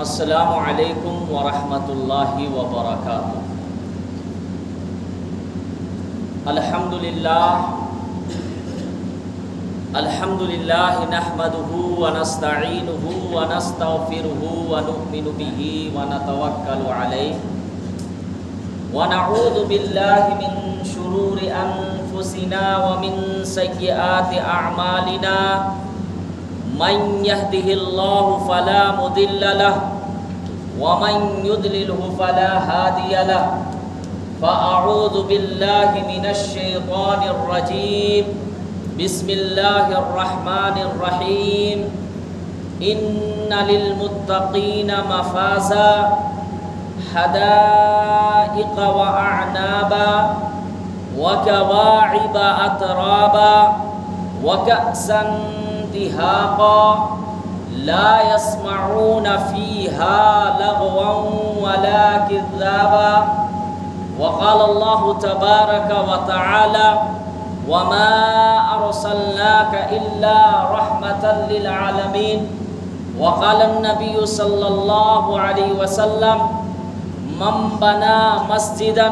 السلام علیکم ورحمۃ اللہ وبرکاتہ۔ الحمدللہ نحمدہ ونستعینہ ونستغفرہ ونؤمن بہ ونتوکل علیہ ونعوذ باللہ من شرور انفسنا ومن سیئات اعمالنا من يهده الله فلا مضل له ومن يضلله فلا هادي له فأعوذ بالله من الشيطان الرجيم بسم الله الرحمن الرحيم إن للمتقين مفازا حدائق وأعنابا وكواعب أترابا وكأسا دهاقا لا يسمعون فيها لغوا ولا كذابا وقال الله تبارك وتعالى وما أرسلناك إلا رحمة للعالمين وقال النبي صلى الله عليه وسلم من بنى مسجدا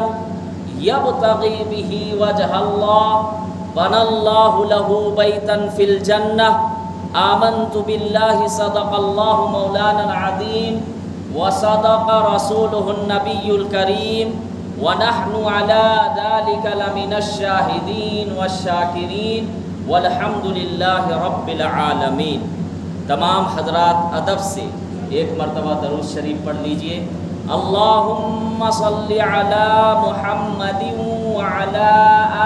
يبتغي به وجه الله بنى الله له بيتا في الجنة آمنت بالله صدق الله مولانا العظيم وصدق رسوله النبي الكريم ونحن على ذلك لمن الشاهدين والشاكرين والحمد لله رب العالمين۔ تمام حضرات ادب سے ایک مرتبہ درود شریف پڑھ لیجئے۔ اللہم صل علی محمد وعلی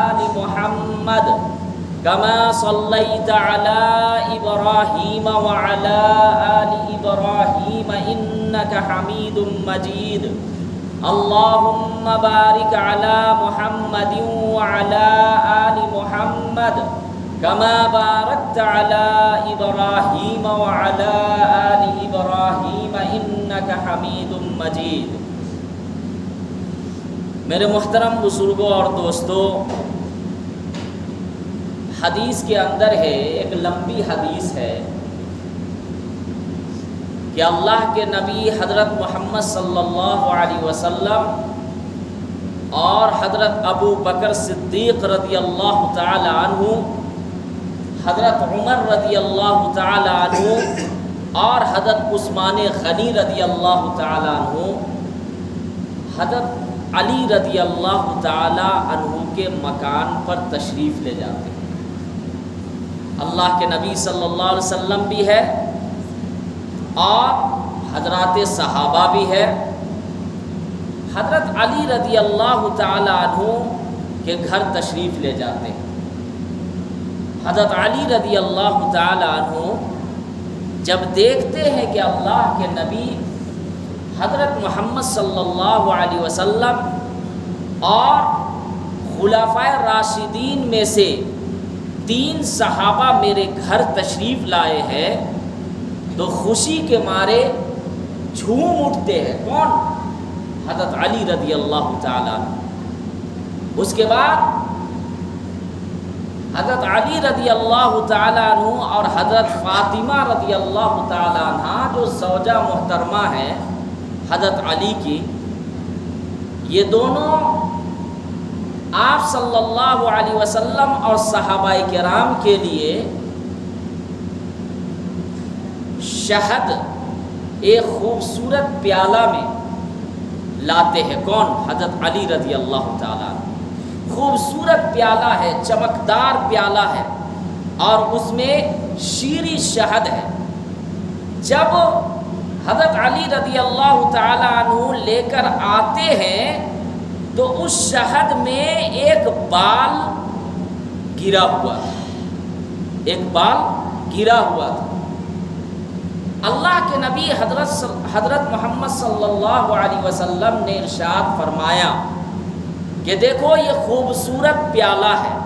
آل محمد كما صليت على إبراهيم وعلى آل إبراهيم إنك حميد مجيد اللهم بارك على محمد وعلى آل محمد كما باركت على إبراهيم وعلى آل إبراهيم إنك حميد مجيد۔ میرے محترم بزرگوں اور دوستوں، حدیث کے اندر ہے، ایک لمبی حدیث ہے کہ اللہ کے نبی حضرت محمد صلی اللہ علیہ وسلم اور حضرت ابو بکر صدیق رضی اللہ تعالی عنہ، حضرت عمر رضی اللہ تعالی عنہ اور حضرت عثمان غنی رضی اللہ تعالی عنہ حضرت علی رضی اللہ تعالی عنہ کے مکان پر تشریف لے جاتے ہیں۔ اللہ کے نبی صلی اللہ علیہ وسلم بھی ہے اور حضرات صحابہ بھی ہے۔ حضرت علی رضی اللہ تعالی عنہ کے گھر تشریف لے جاتے ہیں۔ حضرت علی رضی اللہ تعالی عنہ جب دیکھتے ہیں کہ اللہ کے نبی حضرت محمد صلی اللہ علیہ وسلم اور خلفائے راشدین میں سے 3 صحابہ میرے گھر تشریف لائے ہیں تو خوشی کے مارے جھوم اٹھتے ہیں۔ کون؟ حضرت علی رضی اللہ تعالی عنہ۔ اس کے بعد حضرت علی رضی اللہ تعالی عنہ اور حضرت فاطمہ رضی اللہ تعالی عنہ جو زوجہ محترمہ ہے حضرت علی کی، یہ دونوں آپ صلی اللہ علیہ وسلم اور صحابہ کرام کے لیے شہد ایک خوبصورت پیالہ میں لاتے ہیں۔ کون؟ حضرت علی رضی اللہ تعالیٰ عنہ۔ خوبصورت پیالہ ہے، چمکدار پیالہ ہے اور اس میں شیریں شہد ہے۔ جب حضرت علی رضی اللہ تعالیٰ عنہ لے کر آتے ہیں تو اس شہد میں ایک بال گرا ہوا تھا، ایک بال گرا ہوا تھا۔ اللہ کے نبی حضرت محمد صلی اللہ علیہ وسلم نے ارشاد فرمایا کہ دیکھو یہ خوبصورت پیالہ ہے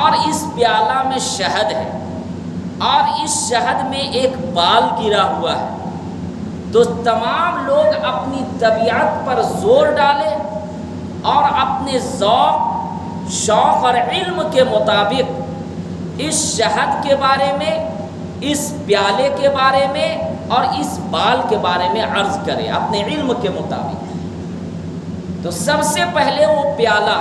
اور اس پیالہ میں شہد ہے اور اس شہد میں ایک بال گرا ہوا ہے، تو تمام لوگ اپنی طبیعت پر زور ڈالیں اور اپنے ذوق، شوق اور علم کے مطابق اس شہد کے بارے میں، اس پیالے کے بارے میں اور اس بال کے بارے میں عرض کرے اپنے علم کے مطابق، تو سب سے پہلے وہ پیالہ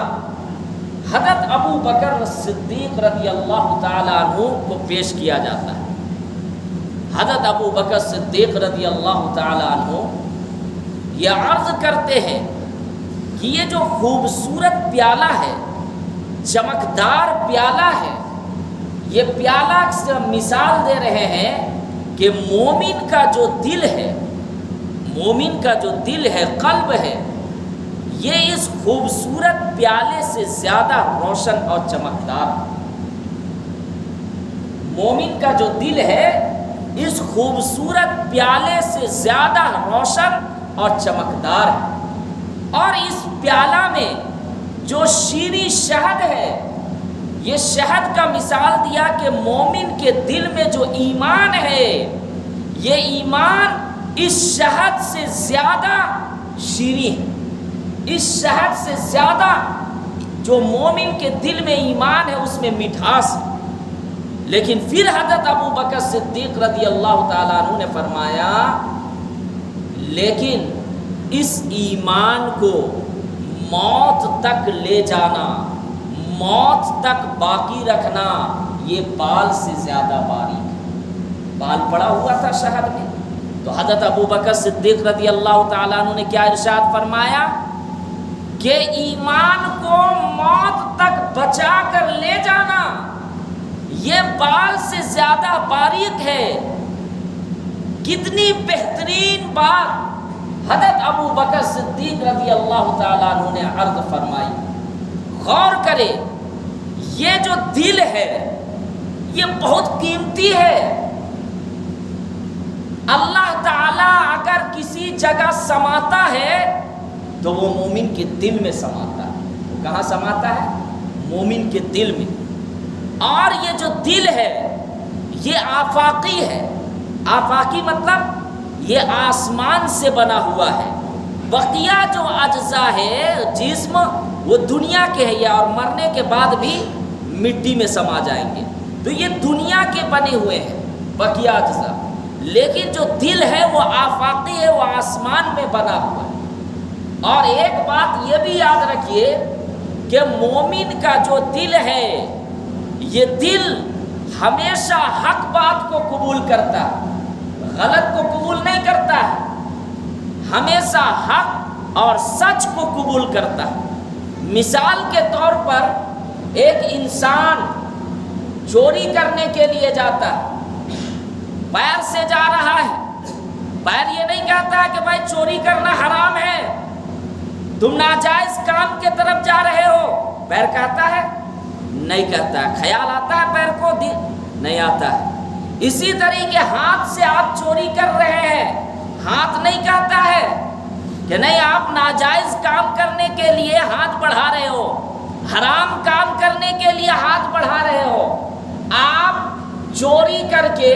حضرت ابو بکر صدیق رضی اللہ تعالیٰ عنہ کو پیش کیا جاتا ہے۔ حضرت ابو بکر صدیق رضی اللہ تعالیٰ عنہ یہ عرض کرتے ہیں کہ یہ جو خوبصورت پیالہ ہے، چمکدار پیالہ ہے، یہ پیالہ سے مثال دے رہے ہیں کہ مومن کا جو دل ہے، مومن کا جو دل ہے، قلب ہے، یہ اس خوبصورت پیالے سے زیادہ روشن اور چمکدار ہے۔ مومن کا جو دل ہے اس خوبصورت پیالے سے زیادہ روشن اور چمکدار ہے، اور اس پیالہ میں جو شیریں شہد ہے، یہ شہد کا مثال دیا کہ مومن کے دل میں جو ایمان ہے، یہ ایمان اس شہد سے زیادہ شیریں ہے، اس شہد سے زیادہ جو مومن کے دل میں ایمان ہے اس میں مٹھاس ہے۔ لیکن پھر حضرت ابو بکر صدیق رضی اللہ تعالیٰ عنہ نے فرمایا لیکن اس ایمان کو موت تک لے جانا، موت تک باقی رکھنا، یہ بال سے زیادہ باریک ہے۔ بال پڑا ہوا تھا شہد میں، تو حضرت ابو بکر صدیق رضی اللہ تعالیٰ عنہ نے کیا ارشاد فرمایا کہ ایمان کو موت تک بچا کر لے جانا یہ بال سے زیادہ باریک ہے۔ کتنی بہترین بات حضرت ابو بکر صدیق رضی اللہ تعالیٰ عنہ نے عرض فرمائی۔ غور کرے، یہ جو دل ہے یہ بہت قیمتی ہے۔ اللہ تعالیٰ اگر کسی جگہ سماتا ہے تو وہ مومن کے دل میں سماتا ہے۔ وہ کہاں سماتا ہے؟ مومن کے دل میں۔ اور یہ جو دل ہے یہ آفاقی ہے۔ آفاقی مطلب یہ آسمان سے بنا ہوا ہے، بقیہ جو اجزاء ہے جسم وہ دنیا کے ہے اور مرنے کے بعد بھی مٹی میں سما جائیں گے، تو یہ دنیا کے بنے ہوئے ہیں بقیہ اجزاء، لیکن جو دل ہے وہ آفاقی ہے، وہ آسمان میں بنا ہوا ہے۔ اور ایک بات یہ بھی یاد رکھیے کہ مومن کا جو دل ہے یہ دل ہمیشہ حق بات کو قبول کرتا ہے، غلط کو قبول نہیں کرتا ہے، ہمیشہ حق اور سچ کو قبول کرتا ہے۔ مثال کے طور پر ایک انسان چوری کرنے کے لیے جاتا ہے، پیر سے جا رہا ہے، پیر یہ نہیں کہتا کہ بھائی چوری کرنا حرام ہے، تم ناجائز کام کے طرف جا رہے ہو، پیر کہتا ہے؟ نہیں کہتا ہے۔ خیال آتا ہے پیر کو؟ نہیں آتا ہے۔ اسی طریقے ہاتھ سے آپ چوری کر رہے ہیں، ہاتھ نہیں کہتا ہے کہ نہیں آپ ناجائز کام کرنے کے لیے ہاتھ بڑھا رہے ہو، حرام کام کرنے کے لیے ہاتھ بڑھا رہے ہو۔ آپ چوری کر کے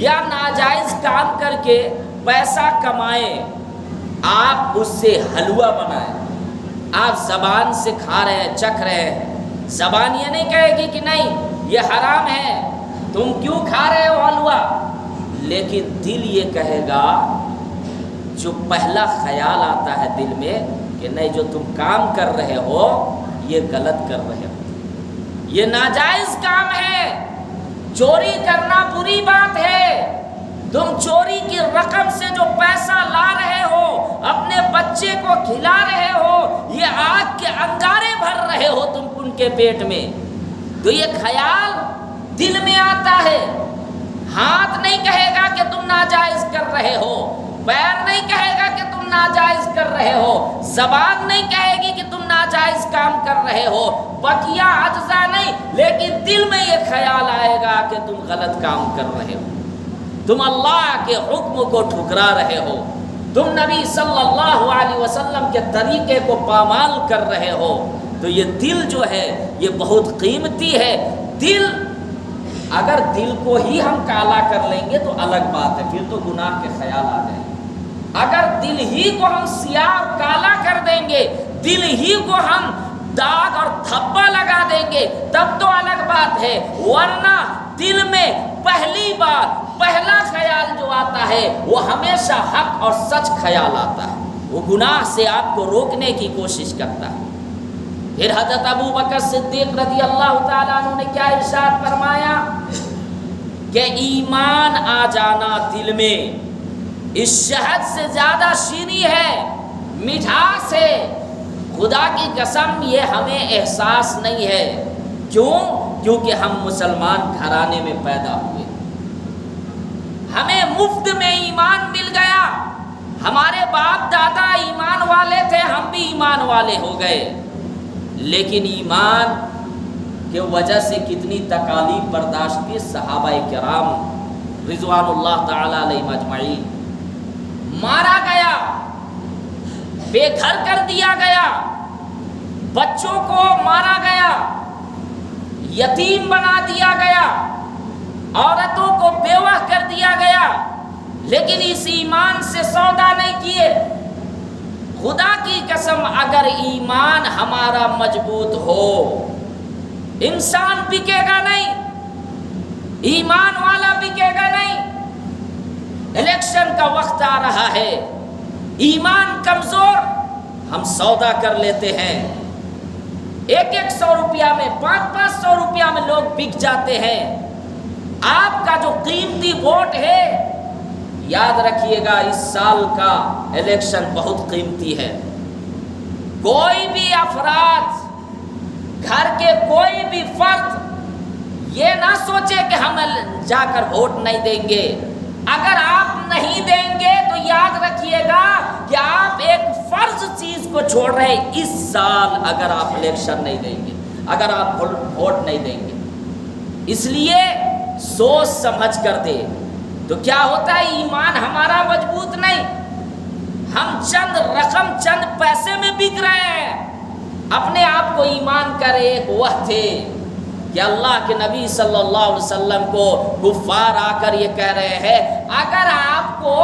یا ناجائز کام کر کے پیسہ کمائیں، آپ اس سے حلوہ بنائیں، آپ زبان سے کھا رہے ہیں، چکھ رہے ہیں، زبان یہ نہیں کہے گی کہ نہیں یہ حرام ہے، تم کیوں کھا رہے ہو حلوہ، لیکن دل یہ کہے گا، جو پہلا خیال آتا ہے دل میں کہ نہیں جو تم کام کر رہے ہو یہ غلط کر رہے ہو، یہ ناجائز کام ہے، چوری کرنا بری بات ہے، تم چوری کی رقم سے جو پیسہ لا رہے ہو، اپنے بچے کو کھلا رہے ہو، یہ آگ کے انگارے بھر رہے ہو تم ان کے پیٹ میں، تو یہ خیال دل میں آتا ہے۔ ہاتھ نہیں کہے گا کہ تم ناجائز کر رہے ہو، پیر نہیں کہے گا کہ تم ناجائز کر رہے ہو، زبان نہیں کہے گی کہ تم ناجائز کام کر رہے ہو، بقیہ اجزاء نہیں، لیکن دل میں یہ خیال آئے گا کہ تم غلط کام کر رہے ہو، تم اللہ کے حکم کو ٹھکرا رہے ہو، تم نبی صلی اللہ علیہ وسلم کے طریقے کو پامال کر رہے ہو۔ تو یہ دل جو ہے یہ بہت قیمتی ہے۔ دل اگر دل کو ہی ہم کالا کر لیں گے تو الگ بات ہے، پھر تو گناہ کے خیال آ جائیں گے۔ اگر دل ہی کو ہم سیاہ اور کالا کر دیں گے، دل ہی کو ہم داغ اور دھبا لگا دیں گے، تب تو الگ بات ہے، ورنہ دل میں پہلی بار پہلا خیال جو آتا ہے وہ ہمیشہ حق اور سچ خیال آتا ہے، وہ گناہ سے آپ کو روکنے کی کوشش کرتا ہے۔ پھر حضرت ابو بکر صدیق رضی اللہ تعالیٰ عنہ نے کیا ارشاد فرمایا کہ ایمان آ جانا دل میں اس شہد سے زیادہ شیریں ہے، مٹھاس ہے، خدا کی قسم یہ ہمیں احساس نہیں ہے۔ کیوں؟ کیونکہ ہم مسلمان گھرانے میں پیدا ہوئے، ہمیں مفت میں ایمان مل گیا، ہمارے باپ دادا ایمان والے تھے، ہم بھی ایمان والے ہو گئے، لیکن ایمان کی وجہ سے کتنی تکالیف برداشت کی صحابہ کرام رضوان اللہ تعالی علیہم اجمعین۔ مارا گیا، بے گھر کر دیا گیا، بچوں کو مارا گیا، یتیم بنا دیا گیا، عورتوں کو بیوہ کر دیا گیا، لیکن اس ایمان سے سودا نہیں کیے۔ خدا کی قسم اگر ایمان ہمارا مضبوط ہو، انسان بکے گا نہیں، ایمان والا بکے گا نہیں۔ الیکشن کا وقت آ رہا ہے، ایمان کمزور، ہم سودا کر لیتے ہیں، 100 روپیہ میں 500 روپیہ میں لوگ بک جاتے ہیں۔ آپ کا جو قیمتی ووٹ ہے، یاد رکھیے گا اس سال کا الیکشن بہت قیمتی ہے۔ کوئی بھی افراد، گھر کے کوئی بھی فرد یہ نہ سوچے کہ ہم جا کر ووٹ نہیں دیں گے۔ اگر آپ نہیں دیں گے تو یاد رکھیے گا کہ آپ ایک فرض چیز کو چھوڑ رہے ہیں۔ اس سال اگر آپ الیکشن نہیں دیں گے، اگر آپ ووٹ نہیں دیں گے، اس لیے سوچ سمجھ کر دے۔ تو کیا ہوتا ہے، ایمان ہمارا مضبوط نہیں، ہم چند رقم چند پیسے میں بک رہے ہیں۔ اپنے آپ کو ایمان کرے ایک وہ تھے کہ اللہ کے نبی صلی اللہ علیہ وسلم کو کفار آ کر یہ کہہ رہے ہیں اگر آپ کو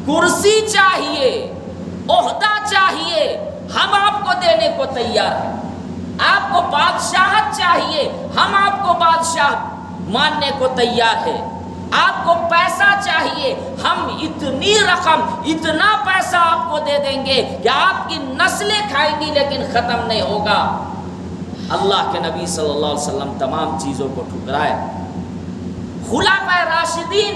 کرسی چاہیے، عہدہ چاہیے، ہم آپ کو دینے کو تیار ہیں۔ آپ کو بادشاہت چاہیے، ہم آپ کو بادشاہ ماننے کو تیار ہے۔ آپ کو پیسہ چاہیے، ہم اتنی رقم، اتنا پیسہ آپ کو دے دیں گے کہ آپ کی نسلیں کھائیں گی لیکن ختم نہیں ہوگا۔ اللہ کے نبی صلی اللہ علیہ وسلم تمام چیزوں کو ٹھکرائے۔ خلفائے راشدین،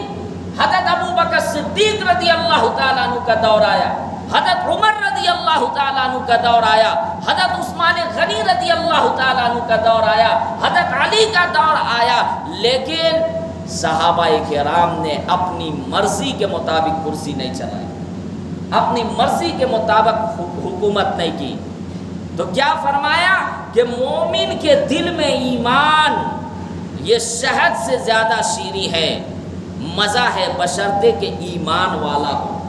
حضرت ابو بکر صدیق رضی اللہ تعالیٰ عنہ کا دور آیا، حضرت عمر رضی اللہ تعالیٰ عنہ کا دور آیا، حضرت عثمان غنی رضی اللہ تعالیٰ عنہ کا دور آیا، حضرت علی کا دور آیا، لیکن صحابہ کرام نے اپنی مرضی کے مطابق کرسی نہیں چلائی، اپنی مرضی کے مطابق حکومت نہیں کی۔ تو کیا فرمایا کہ مومن کے دل میں ایمان یہ شہد سے زیادہ شیریں ہے، مزہ ہے بشرطے کہ ایمان والا ہو،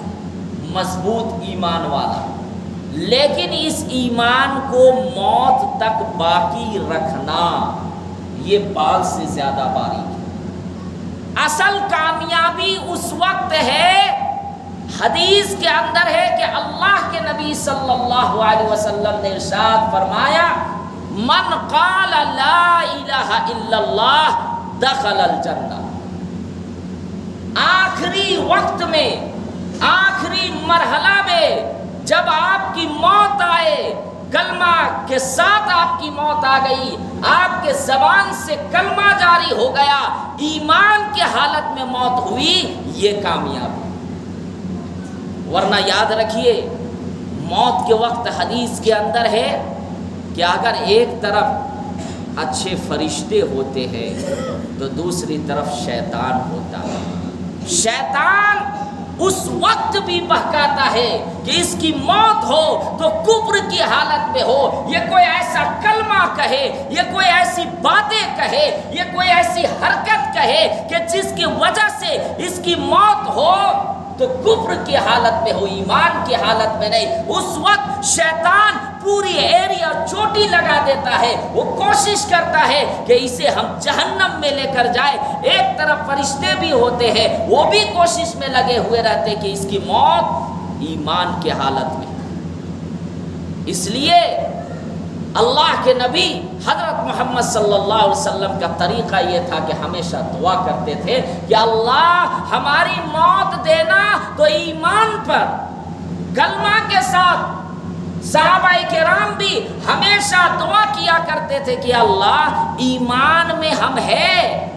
مضبوط ایمان والا، لیکن اس ایمان کو موت تک باقی رکھنا یہ بال سے زیادہ باریک ہے۔ اصل کامیابی اس وقت ہے، حدیث کے اندر ہے کہ اللہ کے نبی صلی اللہ علیہ وسلم نے ارشاد فرمایا من قال لا الہ الا اللہ دخل الجنہ۔ آخری وقت میں، آخری مرحلہ میں جب آپ کی موت آئے، کلمہ کے ساتھ آپ کی موت آ گئی، آپ کے زبان سے کلمہ جاری ہو گیا، ایمان کی حالت میں موت ہوئی، یہ کامیاب۔ ورنہ یاد رکھیے موت کے وقت حدیث کے اندر ہے کہ اگر ایک طرف اچھے فرشتے ہوتے ہیں تو دوسری طرف شیطان ہوتا ہے۔ شیطان اس وقت بھی بہکاتا ہے کہ اس کی موت ہو تو کفر کی حالت میں ہو، یہ کوئی ایسا کلمہ کہے، یہ کوئی ایسی باتیں کہے، یہ کوئی ایسی حرکت کہے کہ جس کی وجہ سے اس کی موت ہو تو کفر کی حالت میں ہو، ایمان کی حالت میں نہیں۔ اس وقت شیطان پوری ایریا چوٹی لگا دیتا ہے، وہ کوشش کرتا ہے کہ اسے ہم جہنم میں لے کر جائے۔ ایک طرف فرشتے بھی ہوتے ہیں، وہ بھی کوشش میں لگے ہوئے رہتے کہ اس کی موت ایمان کی حالت میں۔ اس لیے اللہ کے نبی حضرت محمد صلی اللہ علیہ وسلم کا طریقہ یہ تھا کہ ہمیشہ دعا کرتے تھے کہ اللہ ہماری موت دینا تو ایمان پر، کلمہ کے ساتھ۔ صحابہ کرام بھی ہمیشہ دعا کیا کرتے تھے کہ اللہ ایمان میں ہم ہیں،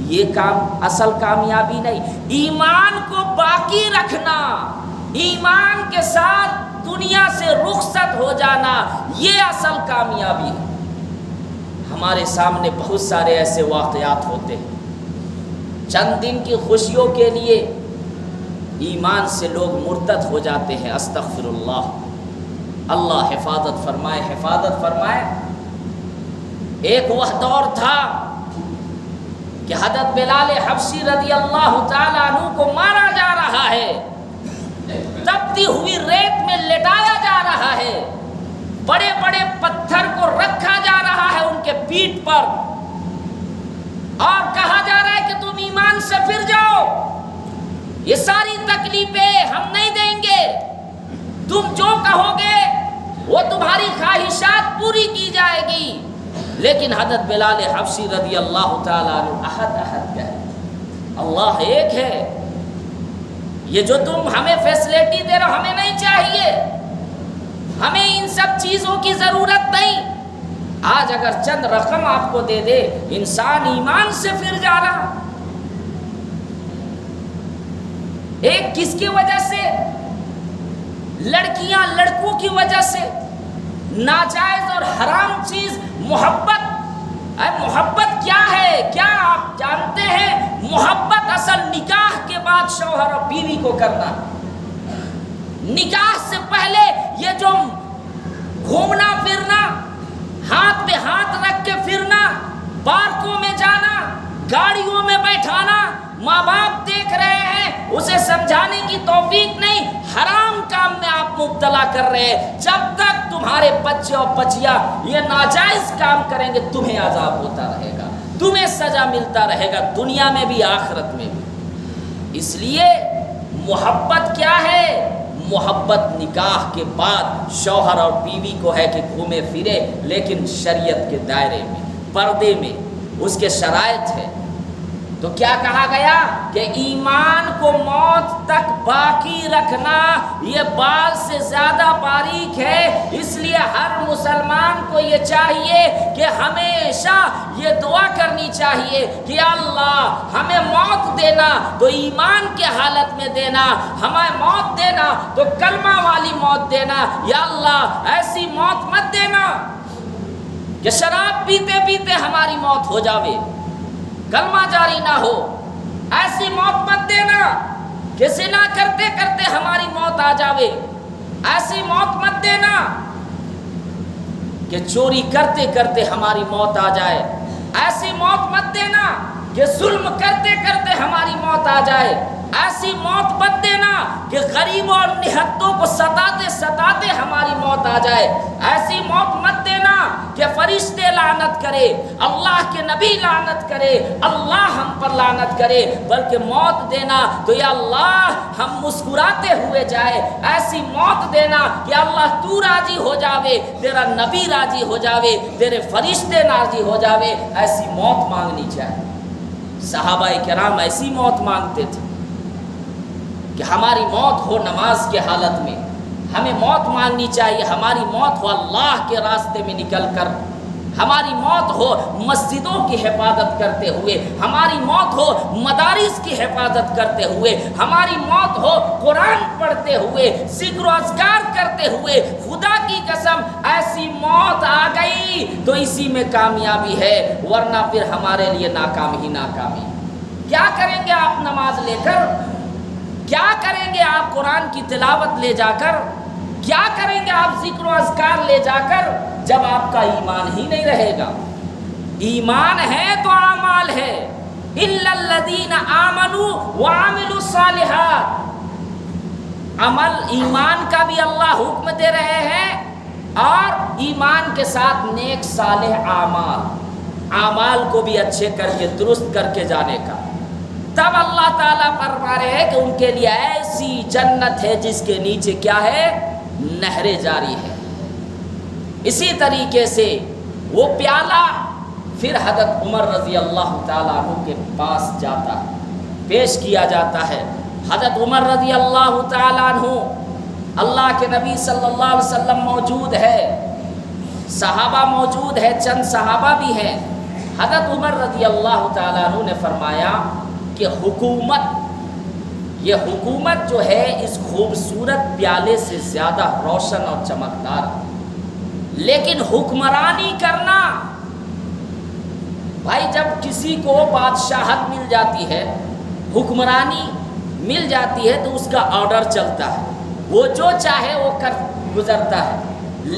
یہ کام اصل کامیابی نہیں، ایمان کو باقی رکھنا، ایمان کے ساتھ دنیا سے رخصت ہو جانا، یہ اصل کامیابی ہے۔ ہمارے سامنے بہت سارے ایسے واقعات ہوتے ہیں، چند دن کی خوشیوں کے لیے ایمان سے لوگ مرتد ہو جاتے ہیں، استغفر اللہ، اللہ حفاظت فرمائے، حفاظت فرمائے۔ ایک وہ دور تھا کہ حضرت بلال حبشی رضی اللہ تعالیٰ عنہ کو مارا جا رہا ہے، تپتی ہوئی ریت میں لٹایا جا رہا ہے، بڑے بڑے پتھر کو رکھا جا رہا ہے ان کے پیٹھ پر، اور کہا جا رہا ہے کہ تم ایمان سے پھر جاؤ، یہ ساری تکلیفیں ہم نہیں دیں گے، تم جو کہو گے وہ تمہاری خواہشات پوری کی جائے گی۔ لیکن حضرت بلال حبشی رضی اللہ تعالیٰ عنہ احد احد کہے، اللہ ایک ہے، یہ جو تم ہمیں فیسلٹی دے رہے ہو ہمیں نہیں چاہیے، ہمیں ان سب چیزوں کی ضرورت نہیں۔ آج اگر چند رقم آپ کو دے دے، انسان ایمان سے پھر جا رہا۔ ایک کس کی وجہ سے؟ لڑکیاں لڑکوں کی وجہ سے، ناجائز اور حرام چیز محبت۔ محبت کیا ہے؟ کیا آپ جانتے ہیں؟ محبت اصل نکاح کے بعد شوہر اور بیوی کو کرنا، نکاح سے پہلے یہ جو گھومنا پھرنا، ہاتھ پہ ہاتھ رکھ کے پھرنا، پارکوں میں جانا، گاڑیوں میں بیٹھانا، ماں باپ دیکھ رہے ہیں، اسے سمجھانے کی توفیق نہیں، حرام کام میں آپ مبتلا کر رہے ہیں۔ جب تک تمہارے بچے اور بچیاں یہ ناجائز کام کریں گے، تمہیں عذاب ہوتا رہے گا، تمہیں سزا ملتا رہے گا، دنیا میں بھی آخرت میں بھی۔ اس لیے محبت کیا ہے؟ محبت نکاح کے بعد شوہر اور بیوی کو ہے کہ گھومے پھرے، لیکن شریعت کے دائرے میں، پردے میں، اس کے شرائط ہے۔ تو کیا کہا گیا کہ ایمان کو موت تک باقی رکھنا یہ بال سے زیادہ باریک ہے۔ اس لیے ہر مسلمان کو یہ چاہیے کہ ہمیشہ یہ دعا کرنی چاہیے کہ اللہ ہمیں موت دینا تو ایمان کے حالت میں دینا، ہمیں موت دینا تو کلمہ والی موت دینا، یا اللہ ایسی موت مت دینا کہ شراب پیتے پیتے ہماری موت ہو جاوے، کلمہ جاری نہ ہو، ایسی موت مت دینا کہ زنا کرتے کرتے ہماری موت آ جاوے، ایسی موت مت دینا کہ چوری کرتے کرتے ہماری موت آ جائے، ایسی موت مت دینا کہ ظلم کرتے کرتے ہماری موت آ جائے، ایسی موت مت دینا کہ غریبوں اور نہتوں کو ستاتے ستاتے ہماری موت آ جائے، ایسی موت مت دینا کہ فرشتے لعنت کرے، اللہ کے نبی لعنت کرے، اللہ ہم پر لعنت کرے، بلکہ موت دینا تو یا اللہ ہم مسکراتے ہوئے جائے، ایسی موت دینا کہ اللہ تو راضی ہو جاوے، تیرا نبی راضی ہو جاوے، تیرے فرشتے راضی ہو جاوے، ایسی موت مانگنی چاہیے۔ صحابہ کرام ایسی موت مانگتے تھے کہ ہماری موت ہو نماز کے حالت میں، ہمیں موت مانگنی چاہیے، ہماری موت ہو اللہ کے راستے میں نکل کر، ہماری موت ہو مسجدوں کی حفاظت کرتے ہوئے، ہماری موت ہو مدارس کی حفاظت کرتے ہوئے، ہماری موت ہو قرآن پڑھتے ہوئے، ذکر و اذکار کرتے ہوئے۔ خدا کی قسم ایسی موت آ گئی تو اسی میں کامیابی ہے، ورنہ پھر ہمارے لیے ناکام ہی ناکامی۔ کیا کریں گے آپ نماز لے کر؟ کیا کریں گے آپ قرآن کی تلاوت لے جا کر؟ کیا کریں گے آپ ذکر و اذکار لے جا کر جب آپ کا ایمان ہی نہیں رہے گا؟ ایمان ہے تو اعمال ہے، الا الذین آمنوا وعملوا الصالحات۔ عمل ایمان کا بھی اللہ حکم دے رہے ہیں، اور ایمان کے ساتھ نیک صالح اعمال کو بھی اچھے کر کے درست کر کے جانے کا۔ تب اللہ تعالیٰ فرما رہے ہیں کہ ان کے لیے ایسی جنت ہے جس کے نیچے کیا ہے؟ نہریں جاری ہے۔ اسی طریقے سے وہ پیالہ پھر حضرت عمر رضی اللہ تعالیٰ عنہ کے پاس جاتا ہے، پیش کیا جاتا ہے۔ حضرت عمر رضی اللہ تعالیٰ عنہ، اللہ کے نبی صلی اللہ علیہ وسلم موجود ہے، صحابہ موجود ہے، چند صحابہ بھی ہیں۔ حضرت عمر رضی اللہ تعالیٰ عنہ نے فرمایا کہ یہ حکومت جو ہے اس خوبصورت پیالے سے زیادہ روشن اور چمکدار ہے، لیکن حکمرانی کرنا، بھائی جب کسی کو بادشاہت مل جاتی ہے، حکمرانی مل جاتی ہے تو اس کا آرڈر چلتا ہے، وہ جو چاہے وہ کر گزرتا ہے،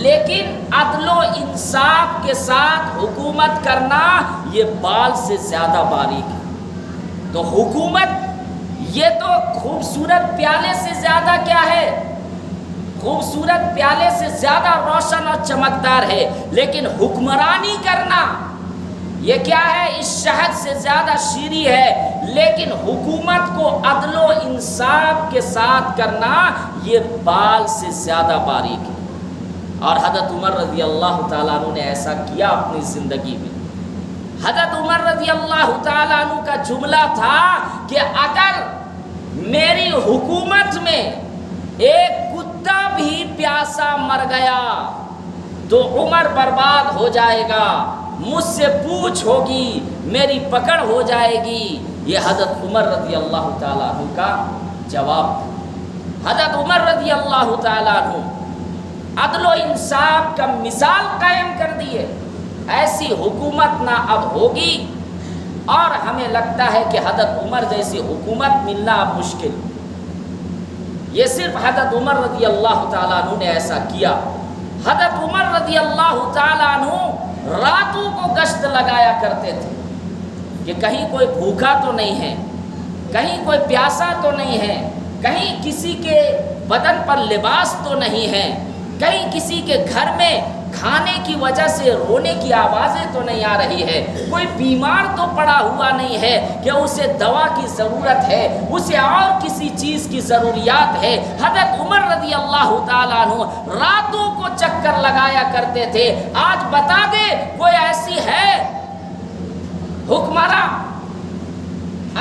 لیکن عدل و انصاف کے ساتھ حکومت کرنا یہ بال سے زیادہ باریک ہے۔ تو حکومت یہ تو خوبصورت پیالے سے زیادہ کیا ہے، خوبصورت پیالے سے زیادہ روشن اور چمکدار ہے، لیکن حکمرانی کرنا یہ کیا ہے، اس شہد سے زیادہ شیریں ہے، لیکن حکومت کو عدل و انصاف کے ساتھ کرنا یہ بال سے زیادہ باریک ہے۔ اور حضرت عمر رضی اللہ تعالیٰ عنہ نے ایسا کیا اپنی زندگی میں۔ حضرت عمر رضی اللہ تعالیٰ عنہ کا جملہ تھا کہ اگر میری حکومت میں ایک کتا بھی پیاسا مر گیا تو عمر برباد ہو جائے گا، مجھ سے پوچھ ہوگی، میری پکڑ ہو جائے گی۔ یہ حضرت عمر رضی اللہ تعالیٰ عنہ کا جواب تھا۔ حضرت عمر رضی اللہ تعالیٰ عنہ عدل و انصاف کا مثال قائم کر دیے۔ ایسی حکومت نہ اب ہوگی، اور ہمیں لگتا ہے کہ حضرت عمر جیسی حکومت ملنا اب مشکل۔ یہ صرف حضرت عمر رضی اللہ تعالیٰ عنہ نے ایسا کیا۔ حضرت عمر رضی اللہ تعالیٰ عنہ راتوں کو گشت لگایا کرتے تھے کہ کہیں کوئی بھوکا تو نہیں ہے، کہیں کوئی پیاسا تو نہیں ہے، کہیں کسی کے بدن پر لباس تو نہیں ہے، کہیں کسی کے گھر میں کھانے کی وجہ سے رونے کی آوازیں تو نہیں آ رہی ہے، کوئی بیمار تو پڑا ہوا نہیں ہے کہ اسے دوا کی ضرورت ہے، اسے اور کسی چیز کی ضروریات ہے۔ حضرت عمر رضی اللہ تعالیٰ عنہ راتوں کو چکر لگایا کرتے تھے۔ آج بتا دے کوئی ایسی ہے حکمراں،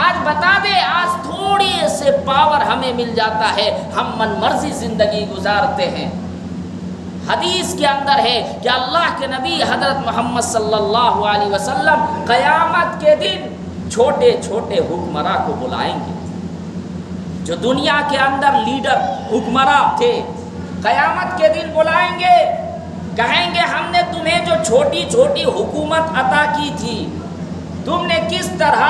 آج بتا دے، آج تھوڑی سے پاور ہمیں مل جاتا ہے، ہم من مرضی زندگی گزارتے ہیں۔ حدیث کے اندر ہے کہ اللہ کے نبی حضرت محمد صلی اللہ علیہ وسلم قیامت کے دن چھوٹے چھوٹے حکمراں کو بلائیں گے، جو دنیا کے اندر لیڈر حکمراں تھے، قیامت کے دن بلائیں گے، کہیں گے ہم نے تمہیں جو چھوٹی چھوٹی حکومت عطا کی تھی، تم نے کس طرح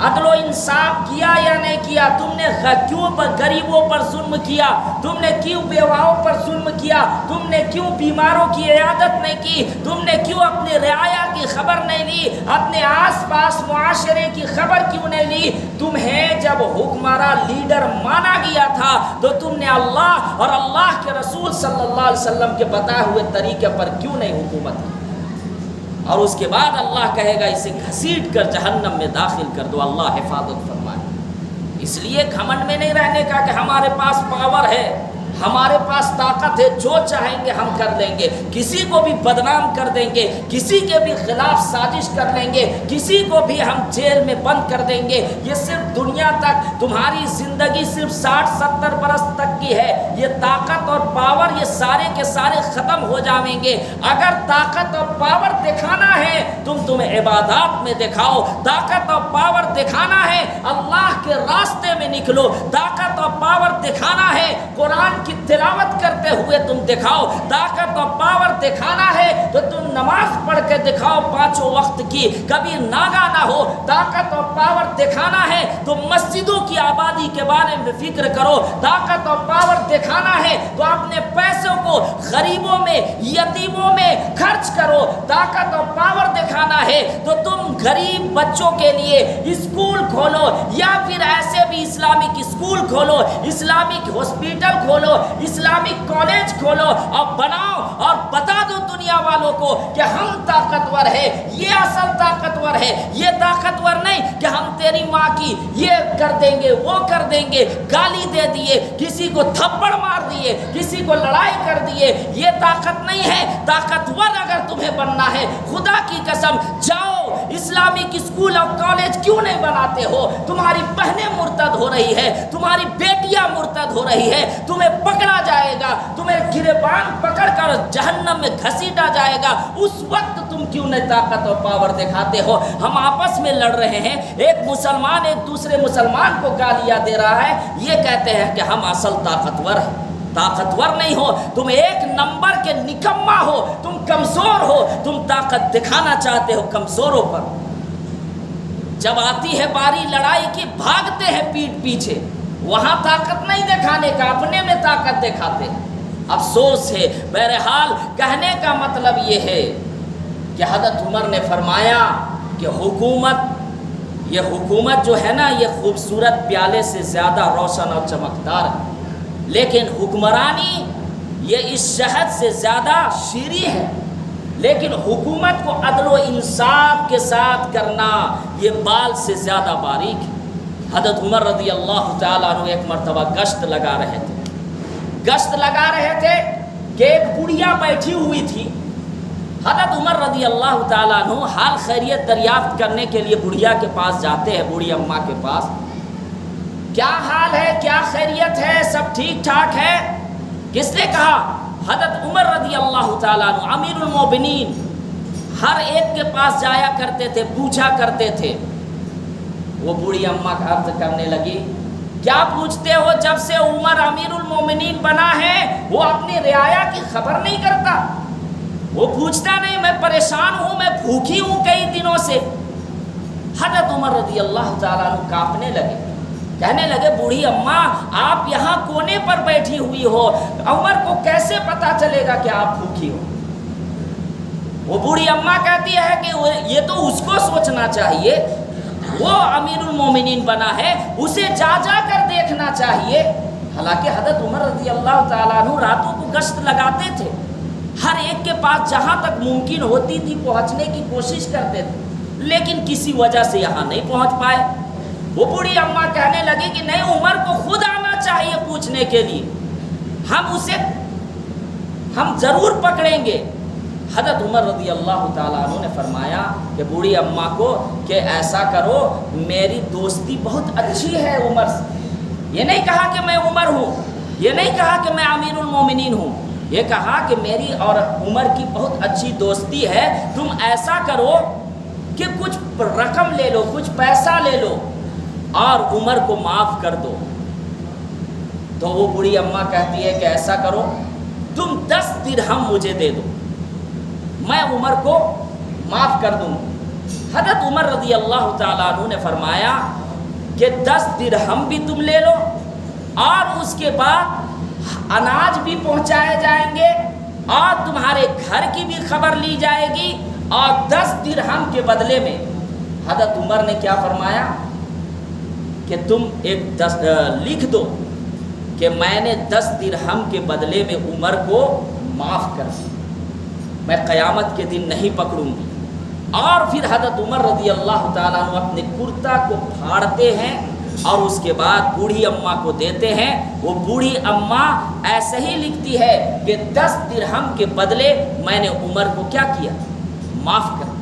عدل و انصاف کیا یا نہیں کیا، تم نے کیوں غریبوں پر ظلم کیا، تم نے کیوں بیواؤں پر ظلم کیا، تم نے کیوں بیماروں کی عیادت نہیں کی، تم نے کیوں اپنے رعایا کی خبر نہیں لی، اپنے آس پاس معاشرے کی خبر کیوں نہیں لی۔ تمہیں جب حکمراں لیڈر مانا گیا تھا تو تم نے اللہ اور اللہ کے رسول صلی اللہ علیہ وسلم کے بتائے ہوئے طریقے پر کیوں نہیں حکومت کی؟ اور اس کے بعد اللہ کہے گا اسے گھسیٹ کر جہنم میں داخل کر دو، اللہ حفاظت فرمائے۔ اس لیے گھمنڈ میں نہیں رہنے کا کہ ہمارے پاس پاور ہے، ہمارے پاس طاقت ہے، جو چاہیں گے ہم کر لیں گے، کسی کو بھی بدنام کر دیں گے، کسی کے بھی خلاف سازش کر لیں گے، کسی کو بھی ہم جیل میں بند کر دیں گے۔ یہ صرف دنیا تک، تمہاری زندگی صرف 60-70 برس تک کی ہے، یہ طاقت اور پاور یہ سارے کے سارے ختم ہو جائیں گے۔ اگر طاقت اور پاور دکھانا ہے تم عبادات میں دکھاؤ، طاقت اور پاور دکھانا ہے اللہ کے راستے میں نکلو، طاقت اور پاور دکھانا ہے قرآن کی تلاوت کرتے ہوئے تم دکھاؤ، طاقت اور پاور دکھانا ہے تو تم نماز پڑھ کے دکھاؤ 5 وقت کی، کبھی ناگا نہ ہو۔ طاقت اور پاور دکھانا ہے تو مسجدوں کی آبادی کے بارے میں فکر کرو، طاقت اور پاور دکھانا ہے تو اپنے پیسوں کو غریبوں میں، یتیموں میں خرچ کرو۔ طاقت اور پاور دکھانا ہے تو تم غریب بچوں کے لیے اسکول کھولو، یا پھر ایسے بھی اسلامک اسکول کھولو، اسلامک ہاسپٹل کھولو، اسلامک کالج کھولو اور بناؤ، اور بتا دو دنیا والوں کو کہ ہم طاقتور ہے، یہ اصل طاقتور ہے۔ یہ طاقتور نہیں کہ ہم تیری ماں کی یہ کر دیں گے، وہ کر دیں گے، گالی دے دیے، کسی کو تھپڑ مار دیے، کسی کو لڑائی کر دیے، یہ طاقت نہیں ہے. طاقتور اگر تمہیں بننا ہے خدا کی قسم جاؤ اسلامک اسکول اور کالج کیوں نہیں بناتے ہو؟ تمہاری بہنیں مرتد ہو رہی ہے, تمہاری بیٹیاں مرتد ہو رہی ہے, تمہیں پکڑا جائے گا, تمہیں گریبان پکڑ کر جہنم میں گھسیٹا جائے گا. اس وقت تم کیوں نہیں طاقت اور پاور دکھاتے ہو؟ ہم آپس میں لڑ رہے ہیں, ایک مسلمان ایک دوسرے مسلمان کو گالیاں دے رہا ہے, یہ کہتے ہیں کہ ہم اصل طاقتور ہیں. طاقتور نہیں ہو, تم ایک نمبر کے نکما ہو, تم کمزور ہو, تم طاقت دکھانا چاہتے ہو کمزوروں پر. جب آتی ہے باری لڑائی کی بھاگتے ہیں پیٹ پیچھے, وہاں طاقت نہیں دکھانے کا, اپنے میں طاقت دکھاتے ہیں. افسوس ہے. بہرحال کہنے کا مطلب یہ ہے کہ حضرت عمر نے فرمایا کہ یہ حکومت جو ہے نا, یہ خوبصورت پیالے سے زیادہ روشن اور چمکدار ہے, لیکن حکمرانی یہ اس شہد سے زیادہ شیریں ہے. لیکن حکومت کو عدل و انصاف کے ساتھ کرنا یہ بال سے زیادہ باریک ہے. حضرت عمر رضی اللہ تعالیٰ عنہ ایک مرتبہ گشت لگا رہے تھے کہ ایک بڑھیا بیٹھی ہوئی تھی. حضرت عمر رضی اللہ تعالیٰ عنہ حال خیریت دریافت کرنے کے لیے بڑھیا کے پاس جاتے ہیں, بوڑھی اماں کے پاس. کیا حال ہے, کیا خیریت ہے, سب ٹھیک ٹھاک ہے؟ کس نے کہا؟ حضرت عمر رضی اللہ تعالیٰ عنہ امیر المومنین ہر ایک کے پاس جایا کرتے تھے, پوچھا کرتے تھے. وہ بوڑھی اماں عرض کرنے لگی, کیا پوچھتے ہو؟ جب سے عمر امیر المومنین بنا ہے وہ اپنی رعایا کی خبر نہیں کرتا, وہ پوچھتا نہیں, میں پریشان ہوں, میں بھوکی ہوں کئی دنوں سے. حضرت عمر رضی اللہ تعالیٰ عنہ کانپنے لگے, کہنے لگے, بوڑھی اماں آپ یہاں کونے پر بیٹھی ہوئی ہو, عمر کو کیسے پتا چلے گا کہ آپ بھوکی ہو؟ وہ بوڑھی اماں کہتی ہے کہ یہ تو اس کو سوچنا چاہیے, وہ امیر المومنین بنا ہے, اسے جا کر دیکھنا چاہیے. حالانکہ حضرت عمر رضی اللہ تعالیٰ عنہ راتوں کو گشت لگاتے تھے, ہر ایک کے پاس جہاں تک ممکن ہوتی تھی پہنچنے کی کوشش کرتے تھے, لیکن کسی وجہ سے یہاں نہیں پہنچ پائے. وہ بوڑھی اماں کہنے لگی کہ نہیں, عمر کو خود آنا چاہیے پوچھنے کے لیے, ہم ضرور پکڑیں گے. حضرت عمر رضی اللہ تعالیٰ عنہ نے فرمایا کہ بوڑھی اماں کو کہ ایسا کرو, میری دوستی بہت اچھی ہے عمر سے. یہ نہیں کہا کہ میں عمر ہوں, یہ نہیں کہا کہ میں امیر المومنین ہوں, یہ کہا کہ میری اور عمر کی بہت اچھی دوستی ہے. تم ایسا کرو کہ کچھ رقم لے لو, کچھ پیسہ لے لو اور عمر کو معاف کر دو. تو وہ بوڑھی اماں کہتی ہے کہ ایسا کرو, تم 10 درہم مجھے دے دو, میں عمر کو معاف کر دوں. حضرت عمر رضی اللہ تعالیٰ عنہ نے فرمایا کہ 10 درہم بھی تم لے لو اور اس کے بعد اناج بھی پہنچائے جائیں گے اور تمہارے گھر کی بھی خبر لی جائے گی, اور 10 درہم کے بدلے میں حضرت عمر نے کیا فرمایا کہ تم ایک لکھ دو کہ میں نے 10 درہم کے بدلے میں عمر کو معاف کر دیا, میں قیامت کے دن نہیں پکڑوں گی. اور پھر حضرت عمر رضی اللہ تعالیٰ عنہ اپنے کرتا کو پھاڑتے ہیں اور اس کے بعد بوڑھی اماں کو دیتے ہیں. وہ بوڑھی اماں ایسے ہی لکھتی ہے کہ 10 درہم کے بدلے میں نے عمر کو کیا کیا, معاف کر دیا.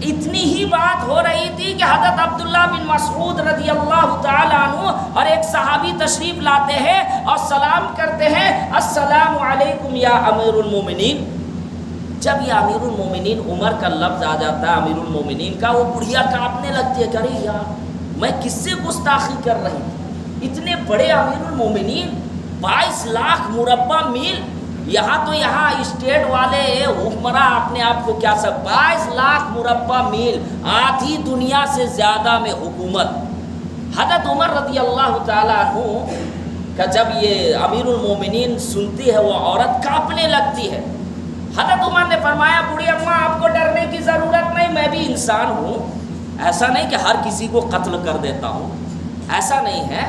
اتنی ہی بات ہو رہی تھی کہ حضرت عبداللہ بن مسعود رضی اللہ تعالیٰ عنہ اور ایک صحابی تشریف لاتے ہیں اور سلام کرتے ہیں, السلام علیکم یا امیر المومنین. جب یہ امیر المومنین عمر کا لفظ آ جاتا ہے, امیر المومنین کا, وہ بڑھیا کانپنے لگتی ہے کہ ارے یار میں کس سے گستاخی کر رہی تھی, اتنے بڑے امیر المومنین, 22 لاکھ مربع میل, یہاں تو یہاں اسٹیٹ والے حکمراں اپنے آپ کو کیا سب 22 لاکھ مربع میل, آدھی دنیا سے زیادہ میں حکومت. حضرت عمر رضی اللہ تعالیٰ عنہ کا جب یہ امیر المومنین سنتی ہے وہ عورت کانپنے لگتی ہے. حضرت عمر نے فرمایا, بوڑھی اماں آپ کو ڈرنے کی ضرورت نہیں, میں بھی انسان ہوں, ایسا نہیں کہ ہر کسی کو قتل کر دیتا ہوں, ایسا نہیں ہے,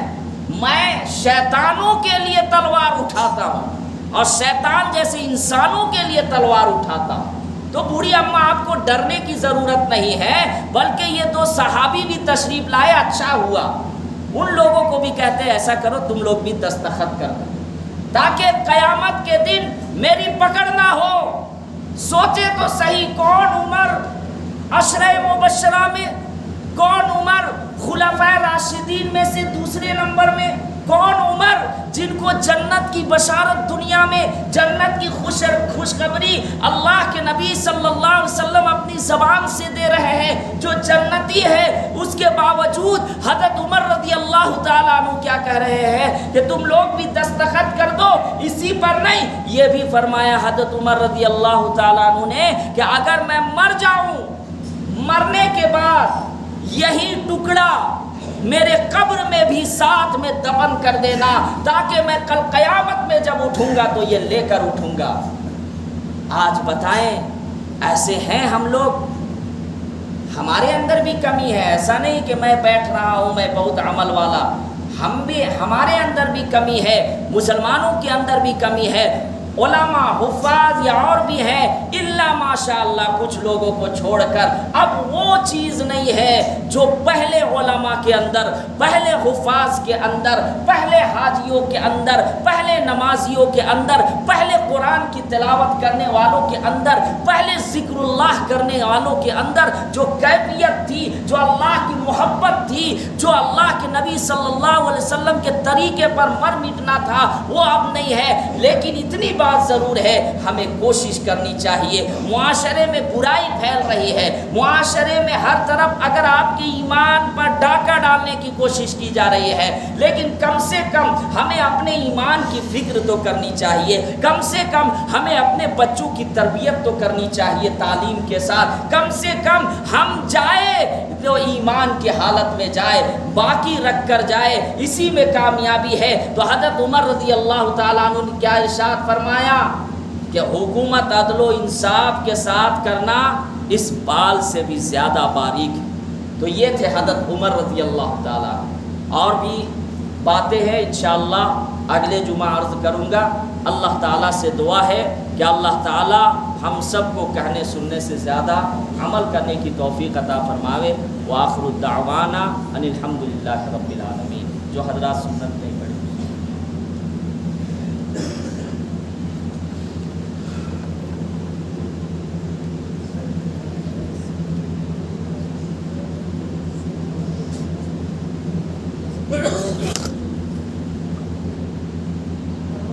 میں شیطانوں کے لیے تلوار اٹھاتا ہوں اور شیطان جیسے انسانوں کے لیے تلوار اٹھاتا ہوں. تو بوڑھی اماں آپ کو ڈرنے کی ضرورت نہیں ہے, بلکہ یہ 2 صحابی بھی تشریف لائے, اچھا ہوا. ان لوگوں کو بھی کہتے ہیں ایسا کرو تم لوگ بھی دستخط کر دو, تاکہ قیامت کے دن میری پکڑ نہ ہو۔ سوچے تو صحیح، کون عمر عشرہ مبشرہ میں، کون عمر خلفائے راشدین میں سے دوسرے نمبر میں، کون عمر جن کو جنت کی بشارت دنیا میں، جنت کی خوشخبری اللہ کے نبی صلی اللہ علیہ وسلم اپنی زبان سے دے رہے ہیں، جو جنتی ہے، اس کے باوجود حضرت عمر رضی اللہ تعالیٰ عنہ کیا کہہ رہے ہیں کہ تم لوگ بھی دستخط کر دو، اسی پر نہیں، یہ بھی فرمایا حضرت عمر رضی اللہ تعالیٰ عنہ نے کہ اگر میں مر جاؤں، مرنے کے بعد یہی ٹکڑا میرے قبر میں بھی ساتھ میں دفن کر دینا، تاکہ میں کل قیامت میں جب اٹھوں گا تو یہ لے کر اٹھوں گا۔ آج بتائیں، ایسے ہیں ہم لوگ؟ ہمارے اندر بھی کمی ہے، ایسا نہیں کہ میں بیٹھ رہا ہوں میں بہت عمل والا، ہمارے اندر بھی کمی ہے، مسلمانوں کے اندر بھی کمی ہے، علماء حفاظ یا اور بھی ہیں، الا ماشاء اللہ کچھ لوگوں کو چھوڑ کر اب وہ چیز نہیں ہے جو پہلے علماء کے اندر، پہلے حفاظ کے اندر، پہلے حاجیوں کے اندر، پہلے نمازیوں کے اندر، پہلے قرآن کی تلاوت کرنے والوں کے اندر، پہلے ذکر اللہ کرنے والوں کے اندر جو کیفیت تھی، جو اللہ کی محبت تھی، جو اللہ کے نبی صلی اللہ علیہ وسلم کے طریقے پر مر مٹنا تھا، وہ اب نہیں ہے۔ لیکن اتنی بات ضرور ہے، ہمیں کوشش کرنی چاہیے۔ معاشرے میں برائی پھیل رہی ہے، معاشرے میں ہر طرف اگر آپ کے ایمان پر ڈاکہ ڈالنے کی کوشش کی جا رہی ہے، لیکن کم سے کم ہمیں اپنے ایمان کی فکر تو کرنی چاہیے، کم سے کم ہمیں اپنے بچوں کی تربیت تو کرنی چاہیے تعلیم کے ساتھ، کم سے کم ہم جائے تو ایمان کی حالت میں جائے، باقی رکھ کر جائے، اسی میں کامیابی ہے۔ تو حضرت عمر رضی اللہ تعالیٰ عنہ نے کیا ارشاد فرمایا کہ حکومت عدل و انصاف کے ساتھ کرنا اس بال سے بھی زیادہ باریک۔ تو یہ تھے حضرت عمر رضی اللہ تعالیٰ۔ اور بھی باتیں ہیں انشاءاللہ اگلے جمعہ عرض کروں گا۔ اللہ تعالیٰ سے دعا ہے کہ اللہ تعالیٰ ہم سب کو کہنے سننے سے زیادہ عمل کرنے کی توفیق عطا فرماوے۔ وآخر الدعوانا ان الحمدللہ رب العالمین۔ جو حضرات سنت